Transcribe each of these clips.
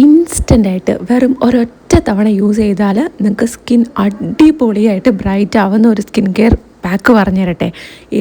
ഇൻസ്റ്റൻ്റായിട്ട് വെറും ഒരൊറ്റ തവണ യൂസ് ചെയ്താൽ നിങ്ങൾക്ക് സ്കിൻ അടിപൊളിയായിട്ട് ബ്രൈറ്റ് ആവുന്ന ഒരു സ്കിൻ കെയർ പാക്ക് പറഞ്ഞു തരട്ടെ.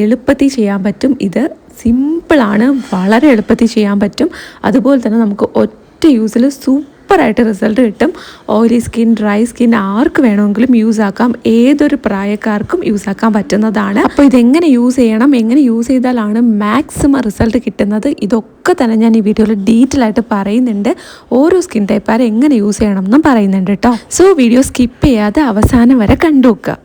എളുപ്പത്തിൽ ചെയ്യാൻ പറ്റും. ഇത് സിമ്പിളാണ്, വളരെ എളുപ്പത്തിൽ ചെയ്യാൻ പറ്റും. അതുപോലെ തന്നെ നമുക്ക് ഒറ്റ യൂസിൽ സൂപ്പറായിട്ട് റിസൾട്ട് കിട്ടും. ഓയിലി സ്കിൻ, ഡ്രൈ സ്കിൻ ആർക്ക് വേണമെങ്കിലും യൂസ് ആക്കാം. ഏതൊരു പ്രായക്കാർക്കും യൂസ് ആക്കാൻ പറ്റുന്നതാണ്. അപ്പോൾ ഇതെങ്ങനെ യൂസ് ചെയ്യണം, എങ്ങനെ യൂസ് ചെയ്താലാണ് മാക്സിമം റിസൾട്ട് കിട്ടുന്നത്, ഇതൊക്കെ തന്നെ ഞാൻ ഈ വീഡിയോയിൽ ഡീറ്റെയിൽ ആയിട്ട് പറയുന്നുണ്ട്. ഓരോ സ്കിൻ ടൈപ്പാരെ എങ്ങനെ യൂസ് ചെയ്യണം എന്നും പറയുന്നുണ്ട് കേട്ടോ. സോ വീഡിയോ സ്കിപ്പ് ചെയ്യാതെ അവസാനം വരെ കണ്ടു നോക്കുക.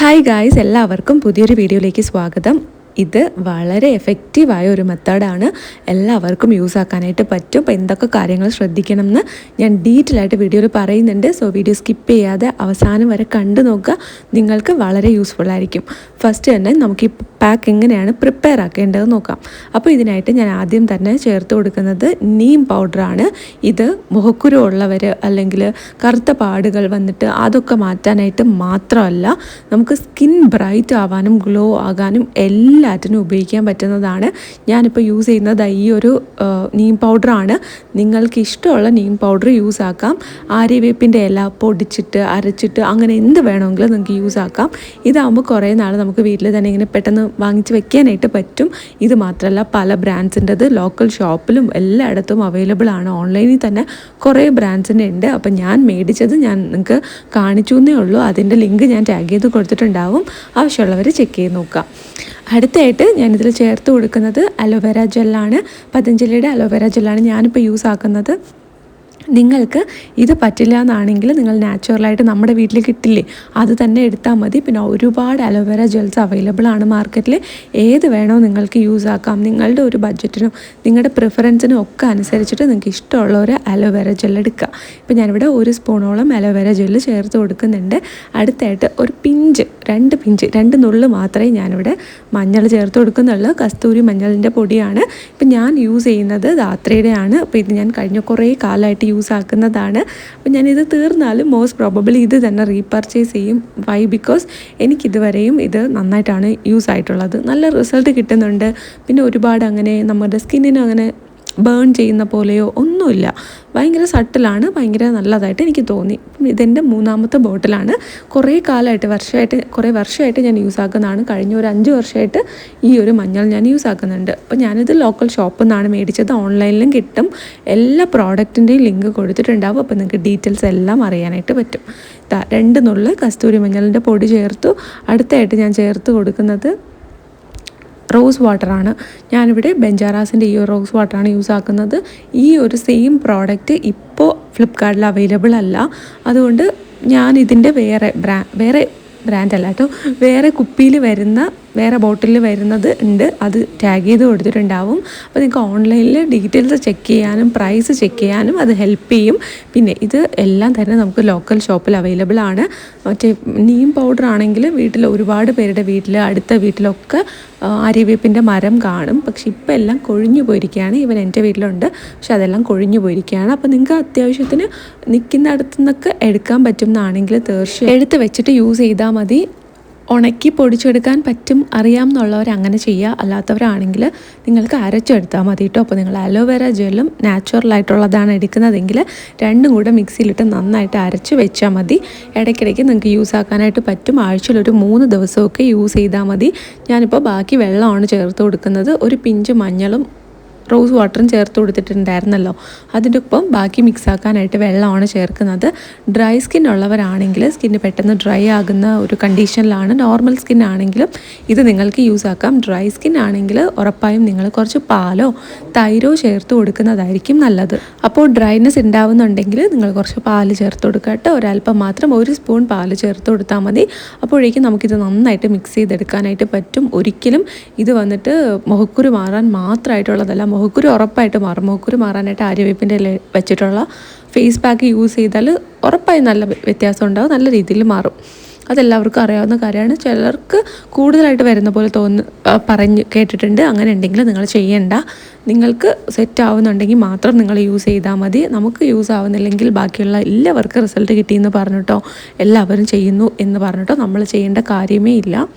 ഹായ് ഗായ്സ്, എല്ലാവർക്കും പുതിയൊരു വീഡിയോയിലേക്ക് സ്വാഗതം. ഇത് വളരെ എഫക്റ്റീവായ ഒരു മെത്തേഡാണ്. എല്ലാവർക്കും യൂസ് ആക്കാനായിട്ട് പറ്റും. അപ്പോൾ എന്തൊക്കെ കാര്യങ്ങൾ ശ്രദ്ധിക്കണം എന്ന് ഞാൻ ഡീറ്റെയിൽ ആയിട്ട് വീഡിയോയിൽ പറയുന്നുണ്ട്. സോ വീഡിയോ സ്കിപ്പ് ചെയ്യാതെ അവസാനം വരെ കണ്ടു നോക്കുക. നിങ്ങൾക്ക് വളരെ യൂസ്ഫുൾ ആയിരിക്കും. ഫസ്റ്റ് തന്നെ നമുക്ക് ഈ പാക്ക് എങ്ങനെയാണ് പ്രിപ്പയർ ആക്കേണ്ടത് നോക്കാം. അപ്പോൾ ഇതിനായിട്ട് ഞാൻ ആദ്യം തന്നെ ചേർത്ത് കൊടുക്കുന്നത് നീം പൗഡറാണ്. ഇത് മുഖക്കുരു ഉള്ളവർ അല്ലെങ്കിൽ കറുത്ത പാടുകൾ വന്നിട്ട് അതൊക്കെ മാറ്റാനായിട്ട് മാത്രമല്ല, നമുക്ക് സ്കിൻ ബ്രൈറ്റ് ആവാനും ഗ്ലോ ആകാനും എല്ലാറ്റിനും ഉപയോഗിക്കാൻ പറ്റുന്നതാണ്. ഞാനിപ്പോൾ യൂസ് ചെയ്യുന്നത് ഈ ഒരു നീം പൗഡറാണ്. നിങ്ങൾക്ക് ഇഷ്ടമുള്ള നീം പൗഡർ യൂസ് ആക്കാം. ആര്യവേപ്പിൻ്റെ ഇല പൊടിച്ചിട്ട് അരച്ചിട്ട് അങ്ങനെ എന്ത് വേണമെങ്കിലും നിങ്ങൾക്ക് യൂസ് ആക്കാം. ഇതാകുമ്പോൾ കുറേ നാൾ നമുക്ക് വീട്ടിൽ തന്നെ ഇങ്ങനെ പെട്ടെന്ന് വാങ്ങിച്ച് വെക്കാനായിട്ട് പറ്റും. ഇത് മാത്രമല്ല, പല ബ്രാൻഡ്സിൻ്റെത് ലോക്കൽ ഷോപ്പിലും എല്ലായിടത്തും അവൈലബിൾ ആണ്. ഓൺലൈനിൽ തന്നെ കുറേ ബ്രാൻഡ്സിൻ്റെ ഉണ്ട്. അപ്പം ഞാൻ മേടിച്ചത് ഞാൻ നിങ്ങൾക്ക് കാണിച്ചു എന്നേ ഉള്ളൂ. അതിൻ്റെ ലിങ്ക് ഞാൻ ടാഗ് ചെയ്ത് കൊടുത്തിട്ടുണ്ടാവും. ആവശ്യമുള്ളവർ ചെക്ക് ചെയ്ത് നോക്കാം. അടുത്തായിട്ട് ഞാനിതിൽ ചേർത്ത് കൊടുക്കുന്നത് അലോവേര ജെല്ലാണ്. പതഞ്ജലിയുടെ അലോവേര ജെല്ലാണ് ഞാനിപ്പോൾ യൂസ് ആക്കുന്നത്. നിങ്ങൾക്ക് ഇത് പറ്റില്ല എന്നാണെങ്കിൽ നിങ്ങൾ നാച്ചുറലായിട്ട് നമ്മുടെ വീട്ടിൽ കിട്ടില്ലേ, അത് തന്നെ എടുത്താൽ മതി. പിന്നെ ഒരുപാട് അലോവേര ജെൽസ് അവൈലബിൾ ആണ് മാർക്കറ്റിൽ. ഏത് വേണോ നിങ്ങൾക്ക് യൂസ് ആക്കാം. നിങ്ങളുടെ ഒരു ബഡ്ജറ്റിനും നിങ്ങളുടെ പ്രിഫറൻസിനും ഒക്കെ അനുസരിച്ചിട്ട് നിങ്ങൾക്ക് ഇഷ്ടമുള്ള ഒരു അലോവേര ജെൽ എടുക്കുക. ഇപ്പോൾ ഞാനിവിടെ 1 സ്പൂണോളം അലോവേര ജെല്ല് ചേർത്ത് കൊടുക്കുന്നുണ്ട്. അടുത്തായിട്ട് ഒരു പിഞ്ച്, 2 നുള്ള് മാത്രമേ ഞാനിവിടെ മഞ്ഞൾ ചേർത്ത് കൊടുക്കുന്നുള്ളൂ. കസ്തൂരി മഞ്ഞളിൻ്റെ പൊടിയാണ്. ഇപ്പം ഞാൻ യൂസ് ചെയ്യുന്നത് ധാത്രിയുടെയാണ്. അപ്പോൾ ഇത് ഞാൻ കഴിഞ്ഞ കുറേ കാലമായിട്ട് യൂസ് ആക്കുന്നതാണ്. അപ്പോൾ ഞാനിത് തീർന്നാലും മോസ്റ്റ് പ്രോബബിളി ഇത് തന്നെ റീപർച്ചേസ് ചെയ്യും. വൈ? ബിക്കോസ് എനിക്കിതുവരെയും ഇത് നന്നായിട്ടാണ് യൂസ് ആയിട്ടുള്ളത്. നല്ല റിസൾട്ട് കിട്ടുന്നുണ്ട്. പിന്നെ ഒരുപാട് അങ്ങനെ നമ്മുടെ സ്കിന്നിന് അങ്ങനെ ബേൺ ചെയ്യുന്ന പോലെയോ ഒന്നുമില്ല. ഭയങ്കര സട്ടിലാണ്, ഭയങ്കര നല്ലതായിട്ട് എനിക്ക് തോന്നി. ഇതെൻ്റെ 3ാമത്തെ ബോട്ടിലാണ്. കുറേ വർഷമായിട്ട് ഞാൻ യൂസ് ആക്കുന്നതാണ്. കഴിഞ്ഞ ഒരു 5 വർഷമായിട്ട് ഈ ഒരു മഞ്ഞൾ ഞാൻ യൂസ് ആക്കുന്നുണ്ട്. അപ്പോൾ ഞാനിത് ലോക്കൽ ഷോപ്പിൽ നിന്നാണ് മേടിച്ചത്. ഓൺലൈനിലും കിട്ടും. എല്ലാ പ്രോഡക്റ്റിൻ്റെയും ലിങ്ക് കൊടുത്തിട്ടുണ്ടാവും. അപ്പോൾ നിങ്ങൾക്ക് ഡീറ്റെയിൽസ് എല്ലാം അറിയാനായിട്ട് പറ്റും. 2 നുള്ള് കസ്തൂരി മഞ്ഞളിൻ്റെ പൊടി ചേർത്തു. അടുത്തായിട്ട് ഞാൻ ചേർത്ത് കൊടുക്കുന്നത് റോസ് വാട്ടറാണ്. ഞാനിവിടെ ബെഞ്ചാറാസിൻ്റെ ഈ ഒരു റോസ് വാട്ടറാണ് യൂസ് ആക്കുന്നത്. ഈ ഒരു സെയിം പ്രോഡക്റ്റ് ഇപ്പോൾ ഫ്ലിപ്കാർട്ടിൽ അവൈലബിൾ അല്ല. അതുകൊണ്ട് ഞാൻ ഇതിൻ്റെ വേറെ ബ്രാൻഡ് അല്ല കേട്ടോ, വേറെ കുപ്പിയിൽ വരുന്ന വേറെ ബോട്ടിലിൽ വരുന്നത് ഉണ്ട്. അത് ടാഗ് ചെയ്ത് കൊടുത്തിട്ടുണ്ടാവും. അപ്പോൾ നിങ്ങൾക്ക് ഓൺലൈനിൽ ഡീറ്റെയിൽസ് ചെക്ക് ചെയ്യാനും പ്രൈസ് ചെക്ക് ചെയ്യാനും അത് ഹെൽപ്പ് ചെയ്യും. പിന്നെ ഇത് എല്ലാം തന്നെ നമുക്ക് ലോക്കൽ ഷോപ്പിൽ അവൈലബിൾ ആണ്. മറ്റേ നീം പൗഡർ ആണെങ്കിൽ വീട്ടിൽ ഒരുപാട് പേരുടെ വീട്ടിൽ, അടുത്ത വീട്ടിലൊക്കെ ആര്യവേപ്പിൻ്റെ മരം കാണും. പക്ഷെ ഇപ്പോൾ എല്ലാം കൊഴിഞ്ഞു പോയിരിക്കുകയാണ്. ഇവൻ എൻ്റെ വീട്ടിലുണ്ട്, പക്ഷെ അതെല്ലാം കൊഴിഞ്ഞു പോയിരിക്കുകയാണ്. അപ്പോൾ നിങ്ങൾക്ക് അത്യാവശ്യത്തിന് നിൽക്കുന്ന അടുത്തു നിന്നൊക്കെ എടുക്കാൻ പറ്റുന്നതാണെങ്കിൽ തീർച്ചയായും എടുത്ത് വെച്ചിട്ട് യൂസ് ചെയ്താൽ മതി. ഉണക്കി പൊടിച്ചെടുക്കാൻ പറ്റും അറിയാമെന്നുള്ളവർ അങ്ങനെ ചെയ്യുക. അല്ലാത്തവരാണെങ്കിൽ നിങ്ങൾക്ക് അരച്ചെടുത്താൽ മതി കേട്ടോ. അപ്പോൾ നിങ്ങൾ അലോവേര ജെല്ലും നാച്ചുറലായിട്ടുള്ളതാണ് എടുക്കുന്നതെങ്കിൽ 2ഉം കൂടെ മിക്സിയിലിട്ട് നന്നായിട്ട് അരച്ച് വെച്ചാൽ മതി. ഇടയ്ക്കിടയ്ക്ക് നിങ്ങൾക്ക് യൂസ് ആക്കാനായിട്ട് പറ്റും. ആഴ്ചയിൽ ഒരു 3 ദിവസമൊക്കെ യൂസ് ചെയ്താൽ മതി. ഞാനിപ്പോൾ ബാക്കി വെള്ളമാണ് ചേർത്ത് കൊടുക്കുന്നത്. ഒരു പിഞ്ച് മഞ്ഞളും റോസ് വാട്ടറും ചേർത്ത് കൊടുത്തിട്ടുണ്ടായിരുന്നല്ലോ, അതിൻ്റെ ഒപ്പം ബാക്കി മിക്സ് ആക്കാനായിട്ട് വെള്ളമാണ് ചേർക്കുന്നത്. ഡ്രൈ സ്കിൻ ഉള്ളവരാണെങ്കിൽ സ്കിന്ന് പെട്ടെന്ന് ഡ്രൈ ആകുന്ന ഒരു കണ്ടീഷനിലാണ്. നോർമൽ സ്കിൻ ആണെങ്കിലും ഇത് നിങ്ങൾക്ക് യൂസ് ആക്കാം. ഡ്രൈ സ്കിൻ ആണെങ്കിൽ ഉറപ്പായും നിങ്ങൾ കുറച്ച് പാലോ തൈരോ ചേർത്ത് കൊടുക്കുന്നതായിരിക്കും നല്ലത്. അപ്പോൾ ഡ്രൈനെസ് ഉണ്ടാവുന്നുണ്ടെങ്കിൽ നിങ്ങൾ കുറച്ച് പാല് ചേർത്ത് കൊടുക്കുക കേട്ടോ. ഒരല്പം മാത്രം 1 സ്പൂൺ പാല് ചേർത്ത് കൊടുത്താൽ മതി. അപ്പോഴേക്കും നമുക്കിത് നന്നായിട്ട് മിക്സ് ചെയ്തെടുക്കാനായിട്ട് പറ്റും. ഒരിക്കലും ഇത് വന്നിട്ട് മുഖക്കുരു മാറാൻ മാത്രമായിട്ടുള്ളതല്ല. മുഖക്കുരു ഉറപ്പായിട്ട് മാറും. മുഖക്കുരു മാറാനായിട്ട് ആര്യവേപ്പിൻ്റെ വെച്ചിട്ടുള്ള ഫേസ് പാക്ക് യൂസ് ചെയ്താൽ ഉറപ്പായും നല്ല വ്യത്യാസം ഉണ്ടാവും, നല്ല രീതിയിൽ മാറും. അതെല്ലാവർക്കും അറിയാവുന്ന കാര്യമാണ്. ചിലർക്ക് കൂടുതലായിട്ട് വരുന്ന പോലെ പറഞ്ഞ് കേട്ടിട്ടുണ്ട്. അങ്ങനെ ഉണ്ടെങ്കിൽ നിങ്ങൾ ചെയ്യേണ്ട. നിങ്ങൾക്ക് സെറ്റ് ആവുന്നുണ്ടെങ്കിൽ മാത്രം നിങ്ങൾ യൂസ് ചെയ്താൽ മതി. നമുക്ക് യൂസ് ആവുന്നില്ലെങ്കിൽ ബാക്കിയുള്ള എല്ലാവർക്കും റിസൾട്ട് കിട്ടിയെന്ന് പറഞ്ഞിട്ടോ എല്ലാവരും ചെയ്യുന്നു എന്ന് പറഞ്ഞിട്ടോ നമ്മൾ ചെയ്യേണ്ട കാര്യമേ ഇല്ല.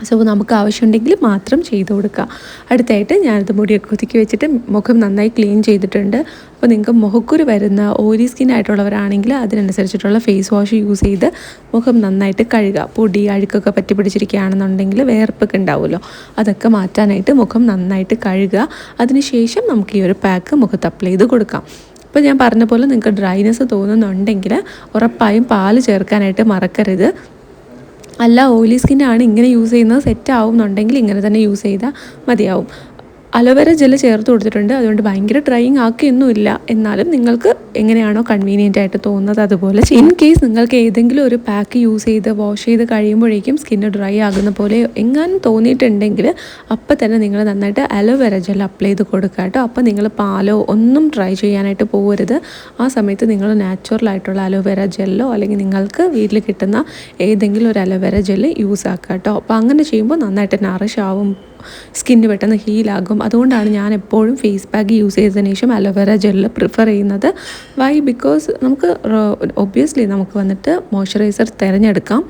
സോ നമുക്ക് ആവശ്യമുണ്ടെങ്കിൽ മാത്രം ചെയ്ത് കൊടുക്കുക. അടുത്തായിട്ട് ഞാനത് മുടിയൊക്കെ ഒതുക്കി വെച്ചിട്ട് മുഖം നന്നായി ക്ലീൻ ചെയ്തിട്ടുണ്ട്. അപ്പോൾ നിങ്ങൾക്ക് മുഖക്കുരു വരുന്ന ഓയിലി സ്കിൻ ആയിട്ടുള്ളവരാണെങ്കിൽ അതിനനുസരിച്ചിട്ടുള്ള ഫേസ് വാഷ് യൂസ് ചെയ്ത് മുഖം നന്നായിട്ട് കഴുകുക. പൊടി അഴുക്കൊക്കെ പറ്റി പിടിച്ചിരിക്കുകയാണെന്നുണ്ടെങ്കിൽ വേർപ്പൊക്കെ ഉണ്ടാവുമല്ലോ, അതൊക്കെ മാറ്റാനായിട്ട് മുഖം നന്നായിട്ട് കഴുകുക. അതിനുശേഷം നമുക്ക് ഈ ഒരു പാക്ക് മുഖത്ത് അപ്ലൈ ചെയ്ത് കൊടുക്കാം. ഇപ്പോൾ ഞാൻ പറഞ്ഞ പോലെ നിങ്ങൾക്ക് ഡ്രൈനെസ് തോന്നുന്നുണ്ടെങ്കിൽ ഉറപ്പായും പാല് ചേർക്കാനായിട്ട് മറക്കരുത്. അല്ല ഓയിലി സ്കിന്നാണ് ഇങ്ങനെ യൂസ് ചെയ്യുന്നത് സെറ്റ് ആവുന്നുണ്ടെങ്കിൽ ഇങ്ങനെ തന്നെ യൂസ് ചെയ്താൽ മതിയാവും. അലോവേര ജെല്ല് ചേർത്ത് കൊടുത്തിട്ടുണ്ട്, അതുകൊണ്ട് ഭയങ്കര ഡ്രൈയിങ് ആക്കിയൊന്നുമില്ല. എന്നാലും നിങ്ങൾക്ക് എങ്ങനെയാണോ കൺവീനിയൻ്റ് ആയിട്ട് തോന്നുന്നത് അതുപോലെ ഇൻ കേസ് നിങ്ങൾക്ക് ഏതെങ്കിലും ഒരു പാക്ക് യൂസ് ചെയ്ത് വാഷ് ചെയ്ത് കഴിയുമ്പോഴേക്കും സ്കിന്ന് ഡ്രൈ ആകുന്ന പോലെ എങ്ങാനും തോന്നിയിട്ടുണ്ടെങ്കിൽ അപ്പം തന്നെ നിങ്ങൾ നന്നായിട്ട് അലോവേര ജെൽ അപ്ലൈ ചെയ്ത് കൊടുക്കുക കേട്ടോ. അപ്പോൾ നിങ്ങൾ പാലോ ഒന്നും ട്രൈ ചെയ്യാനായിട്ട് പോകരുത്. ആ സമയത്ത് നിങ്ങൾ നാച്ചുറലായിട്ടുള്ള അലോവേര ജെല്ലോ അല്ലെങ്കിൽ നിങ്ങൾക്ക് വീട്ടിൽ കിട്ടുന്ന ഏതെങ്കിലും ഒരു അലോവേര ജെല്ല് യൂസ് ആക്കുക കേട്ടോ. അപ്പോൾ അങ്ങനെ ചെയ്യുമ്പോൾ നന്നായിട്ട് നറിഷ് ആവും, സ്കിന്ന് പെട്ടെന്ന് ഹീലാകും. അതുകൊണ്ടാണ് ഞാൻ എപ്പോഴും ഫേസ് പാക്ക് യൂസ് ചെയ്തതിന് ശേഷം അലോവേര ജെല്ല് പ്രിഫർ ചെയ്യുന്നത്. വൈ? ബിക്കോസ് നമുക്ക് ഒബ്വിയസ്ലി നമുക്ക് വന്നിട്ട് മോയ്സ്ചറൈസർ തിരഞ്ഞെടുക്കാം,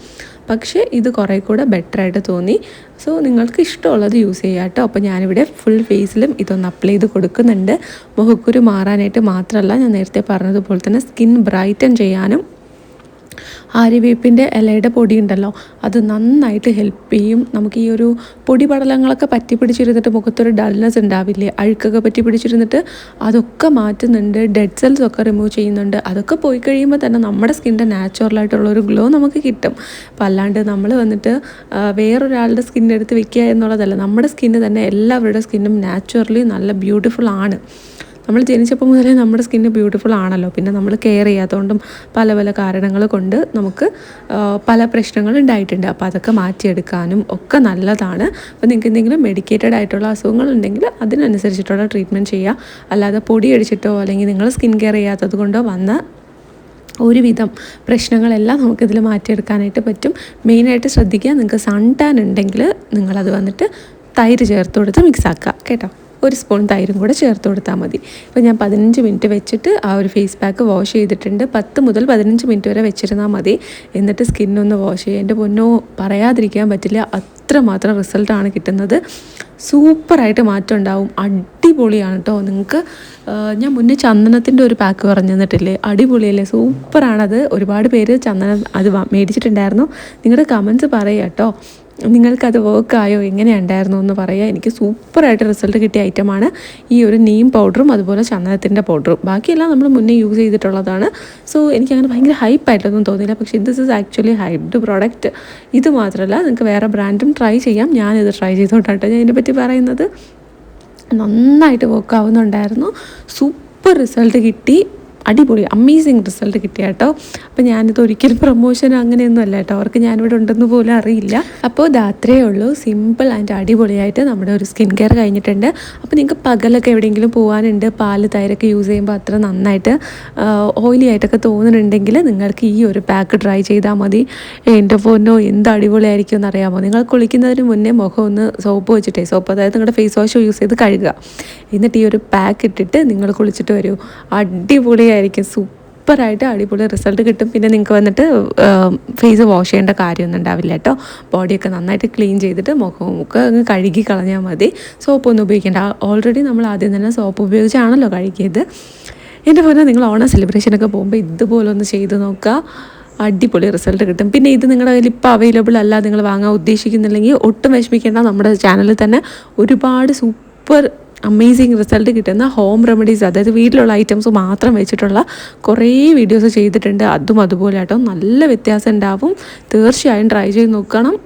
പക്ഷേ ഇത് കുറേ കൂടെ ബെറ്ററായിട്ട് തോന്നി. സോ നിങ്ങൾക്ക് ഇഷ്ടമുള്ളത് യൂസ് ചെയ്യാം കേട്ടോ. അപ്പോൾ ഞാനിവിടെ ഫുൾ ഫേസിലും ഇതൊന്ന് അപ്ലൈ ചെയ്ത് കൊടുക്കുന്നുണ്ട്. മുഖക്കുരു മാറാനായിട്ട് മാത്രമല്ല, ഞാൻ നേരത്തെ പറഞ്ഞതുപോലെ തന്നെ സ്കിൻ ബ്രൈറ്റൻ ചെയ്യാനും ആര്യവേപ്പിൻ്റെ ഇലയുടെ പൊടി ഉണ്ടല്ലോ, അത് നന്നായിട്ട് ഹെൽപ്പ് ചെയ്യും. നമുക്ക് ഈ ഒരു പൊടി പടലങ്ങളൊക്കെ പറ്റി പിടിച്ചിരുന്നിട്ട് മുഖത്തൊരു ഡൾനെസ് ഉണ്ടാവില്ലേ, അഴുക്കൊക്കെ പറ്റി പിടിച്ചിരുന്നിട്ട് അതൊക്കെ മാറ്റുന്നുണ്ട്. ഡെഡ് സെൽസ് ഒക്കെ റിമൂവ് ചെയ്യുന്നുണ്ട്. അതൊക്കെ പോയി കഴിയുമ്പോൾ തന്നെ നമ്മുടെ സ്കിൻ്റെ നാച്ചുറലായിട്ടുള്ളൊരു ഗ്ലോ നമുക്ക് കിട്ടും. അപ്പം അല്ലാണ്ട് നമ്മൾ വന്നിട്ട് വേറൊരാളുടെ സ്കിന്നെടുത്ത് വെക്കുക എന്നുള്ളതല്ല. നമ്മുടെ സ്കിന്ന് തന്നെ എല്ലാവരുടെ സ്കിന്നും നാച്ചുറലി നല്ല ബ്യൂട്ടിഫുൾ ആണ്. നമ്മൾ ജനിച്ചപ്പോൾ മുതലേ നമ്മുടെ സ്കിന്ന് ബ്യൂട്ടിഫുൾ ആണല്ലോ. പിന്നെ നമ്മൾ കെയർ ചെയ്യാത്തതുകൊണ്ടും പല പല കാരണങ്ങൾ കൊണ്ട് നമുക്ക് പല പ്രശ്നങ്ങളും ഉണ്ടായിട്ടുണ്ട്. അപ്പോൾ അതൊക്കെ മാറ്റിയെടുക്കാനും ഒക്കെ നല്ലതാണ്. അപ്പോൾ നിങ്ങൾക്ക് എന്തെങ്കിലും മെഡിക്കേറ്റഡ് ആയിട്ടുള്ള അസുഖങ്ങളുണ്ടെങ്കിൽ അതിനനുസരിച്ചിട്ടുള്ള ട്രീറ്റ്മെൻറ്റ് ചെയ്യുക. അല്ലാതെ പൊടി അടിച്ചിട്ടോ അല്ലെങ്കിൽ നിങ്ങൾ സ്കിൻ കെയർ ചെയ്യാത്തത് കൊണ്ടോ വന്ന ഒരുവിധം പ്രശ്നങ്ങളെല്ലാം നമുക്കിതിൽ മാറ്റിയെടുക്കാനായിട്ട് പറ്റും. മെയിനായിട്ട് ശ്രദ്ധിക്കുക, നിങ്ങൾക്ക് സൺ ടാൻ ഉണ്ടെങ്കിൽ നിങ്ങളത് വന്നിട്ട് തൈര് ചേർത്ത് കൊടുത്ത് മിക്സ് ആക്കുക കേട്ടോ. ഒരു സ്പൂൺ തൈരും കൂടെ ചേർത്ത് കൊടുത്താൽ മതി. ഇപ്പോൾ ഞാൻ 15 മിനിറ്റ് വെച്ചിട്ട് ആ ഒരു ഫേസ് പാക്ക് വാഷ് ചെയ്തിട്ടുണ്ട്. 10 മുതൽ 15 മിനിറ്റ് വരെ വെച്ചിരുന്നാൽ മതി. എന്നിട്ട് സ്കിന്നൊന്ന് വാഷ് ചെയ്യുക. എൻ്റെ പൊന്നോ, പറയാതിരിക്കാൻ പറ്റില്ല, അത്രമാത്രം റിസൾട്ടാണ് കിട്ടുന്നത്. സൂപ്പറായിട്ട് മാറ്റം ഉണ്ടാവും. അടിപൊളിയാണ് കേട്ടോ. നിങ്ങൾക്ക് ഞാൻ മുന്നേ ചന്ദനത്തിൻ്റെ ഒരു പാക്ക് പറഞ്ഞു തന്നിട്ടില്ലേ, അടിപൊളിയല്ലേ, സൂപ്പറാണത്. ഒരുപാട് പേര് ചന്ദനം അത് മേടിച്ചിട്ടുണ്ടായിരുന്നു. നിങ്ങളുടെ കമൻസ് പറയുക കേട്ടോ, നിങ്ങൾക്കത് വർക്കായോ എങ്ങനെയുണ്ടായിരുന്നു എന്ന് പറയുക. എനിക്ക് സൂപ്പറായിട്ട് റിസൾട്ട് കിട്ടിയ ഐറ്റമാണ് ഈ ഒരു നീം പൗഡറും അതുപോലെ ചന്ദനത്തിൻ്റെ പൗഡറും. ബാക്കിയെല്ലാം നമ്മൾ മുന്നേ യൂസ് ചെയ്തിട്ടുള്ളതാണ്. സോ എനിക്കങ്ങനെ ഭയങ്കര ഹൈപ്പായിട്ടൊന്നും തോന്നിയില്ല. പക്ഷേ this is actually hyped product. ഇത് മാത്രമല്ല, നിങ്ങൾക്ക് വേറെ ബ്രാൻഡും ട്രൈ ചെയ്യാം. ഞാനിത് ട്രൈ ചെയ്തോട്ടാട്ടോ ഞാൻ ഇതിനെപ്പറ്റി പറയുന്നത്. നന്നായിട്ട് വർക്ക് ആവുന്നുണ്ടായിരുന്നു. സൂപ്പർ റിസൾട്ട് കിട്ടി. അടിപൊളി അമേസിങ് റിസൾട്ട് കിട്ടിയ കേട്ടോ. അപ്പോൾ ഞാനിത് ഒരിക്കലും പ്രൊമോഷൻ അങ്ങനെയൊന്നും അല്ല കേട്ടോ, അവർക്ക് ഞാനിവിടെ ഉണ്ടെന്ന് പോലും അറിയില്ല. അപ്പോൾ ഇത് അത്രയേ ഉള്ളൂ. സിമ്പിൾ ആൻഡ് അടിപൊളിയായിട്ട് നമ്മുടെ ഒരു സ്കിൻ കെയർ കഴിഞ്ഞിട്ടുണ്ട്. അപ്പോൾ നിങ്ങൾക്ക് പകലൊക്കെ എവിടെയെങ്കിലും പോകാനുണ്ട്, പാല് തൈരൊക്കെ യൂസ് ചെയ്യുമ്പോൾ അത്ര നന്നായിട്ട് ഓയിലി ആയിട്ടൊക്കെ തോന്നുന്നുണ്ടെങ്കിൽ നിങ്ങൾക്ക് ഈ ഒരു പാക്ക് ട്രൈ ചെയ്താൽ മതി. എൻ്റെ പൊന്നോ, എന്ത് അടിപൊളിയായിരിക്കും എന്നറിയാമോ. നിങ്ങൾ കുളിക്കുന്നതിന് മുന്നേ മുഖം ഒന്ന് സോപ്പ് വെച്ചിട്ടേ, സോപ്പ് അതായത് നിങ്ങളുടെ ഫേസ് വാഷ് യൂസ് ചെയ്ത് കഴുകുക. എന്നിട്ട് ഈ ഒരു പാക്ക് ഇട്ടിട്ട് നിങ്ങൾ കുളിച്ചിട്ട് വരൂ. അടിപൊളിയായിരിക്കും. സൂപ്പറായിട്ട് അടിപൊളി റിസൾട്ട് കിട്ടും. പിന്നെ നിങ്ങൾക്ക് വന്നിട്ട് ഫേസ് വാഷ് ചെയ്യേണ്ട കാര്യമൊന്നും ഉണ്ടാവില്ല കേട്ടോ. ബോഡിയൊക്കെ നന്നായിട്ട് ക്ലീൻ ചെയ്തിട്ട് മുഖമൊക്കെ അങ്ങ് കഴുകി കളഞ്ഞാൽ മതി. സോപ്പൊന്നും ഉപയോഗിക്കേണ്ട. ഓൾറെഡി നമ്മൾ ആദ്യം തന്നെ സോപ്പ് ഉപയോഗിച്ചാണല്ലോ കഴുകിയത്. എൻ്റെ പോലെ നിങ്ങൾ ഓണം സെലിബ്രേഷനൊക്കെ പോകുമ്പോൾ ഇതുപോലൊന്ന് ചെയ്ത് നോക്കുക. അടിപൊളി റിസൾട്ട് കിട്ടും. പിന്നെ ഇത് നിങ്ങളുടെ കയ്യിൽ ഇപ്പോൾ അവൈലബിൾ അല്ല, നിങ്ങൾ വാങ്ങാൻ ഉദ്ദേശിക്കുന്നില്ലെങ്കിൽ ഒട്ടും വിഷമിക്കേണ്ട. നമ്മുടെ ചാനലിൽ തന്നെ ഒരുപാട് സൂപ്പർ അമേസിങ് റിസൾട്ട് കിട്ടുന്ന ഹോം റെമഡീസ്, അതായത് വീട്ടിലുള്ള ഐറ്റംസ് മാത്രം വെച്ചിട്ടുള്ള കുറേ വീഡിയോസ് ചെയ്തിട്ടുണ്ട്. അതും അതുപോലെ കേട്ടോ, നല്ല വ്യത്യാസം ഉണ്ടാവും. തീർച്ചയായും ട്രൈ ചെയ്ത് നോക്കണം.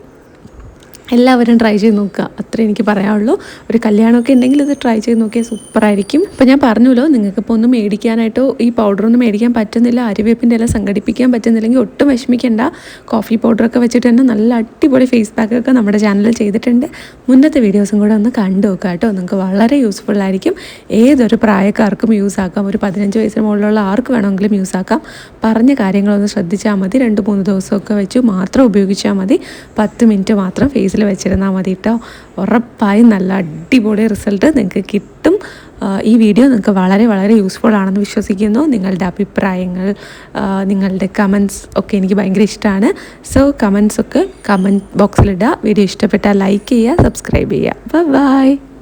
എല്ലാവരും ട്രൈ ചെയ്ത് നോക്കുക, അത്രേ എനിക്ക് പറയാനുള്ളൂ. ഒരു കല്യാണമൊക്കെ ഉണ്ടെങ്കിൽ ഇത് ട്രൈ ചെയ്ത് നോക്കിയാൽ സൂപ്പറായിരിക്കും. അപ്പോൾ ഞാൻ പറഞ്ഞല്ലോ, നിങ്ങൾക്കിപ്പോൾ ഒന്നും മേടിക്കാനായിട്ടോ ഈ പൗഡറൊന്നും മേടിക്കാൻ പറ്റുന്നില്ല, അരിവേപ്പിൻ്റെ എല്ലാം സംഘടിപ്പിക്കാൻ പറ്റുന്നില്ലെങ്കിൽ ഒട്ടും വിഷമിക്കേണ്ട. കോഫി പൗഡറൊക്കെ വെച്ചിട്ട് തന്നെ നല്ല അടിപൊളി ഫേസ് പാക്കൊക്കെ നമ്മുടെ ചാനലിൽ ചെയ്തിട്ടുണ്ട്. മുന്നത്തെ വീഡിയോസും കൂടെ ഒന്ന് കണ്ടു നോക്കുക കേട്ടോ. നിങ്ങൾക്ക് വളരെ യൂസ്ഫുള്ളായിരിക്കും. ഏതൊരു പ്രായക്കാർക്കും യൂസ് ആക്കാം. ഒരു 15 വയസ്സിന് മുകളിലുള്ള ആർക്ക് വേണമെങ്കിലും യൂസ് ആക്കാം. പറഞ്ഞ കാര്യങ്ങളൊന്ന് ശ്രദ്ധിച്ചാൽ മതി. 2-3 ദിവസമൊക്കെ വെച്ച് മാത്രം ഉപയോഗിച്ചാൽ മതി. 10 മിനിറ്റ് മാത്രം ഫേസിൽ വെച്ചിരുന്നാൽ മതി കേട്ടോ. ഉറപ്പായും നല്ല അടിപൊളി റിസൾട്ട് നിങ്ങൾക്ക് കിട്ടും. ഈ വീഡിയോ നിങ്ങൾക്ക് വളരെ വളരെ യൂസ്ഫുൾ ആണെന്ന് വിശ്വസിക്കുന്നു. നിങ്ങളുടെ അഭിപ്രായങ്ങൾ, നിങ്ങളുടെ കമൻറ്റ്സ് ഒക്കെ എനിക്ക് ഭയങ്കര ഇഷ്ടമാണ്. സോ കമൻറ്റ്സ് ഒക്കെ കമൻറ്റ് ബോക്സിലിടുക. വീഡിയോ ഇഷ്ടപ്പെട്ടാൽ ലൈക്ക് ചെയ്യുക, സബ്സ്ക്രൈബ് ചെയ്യുക. ബൈ.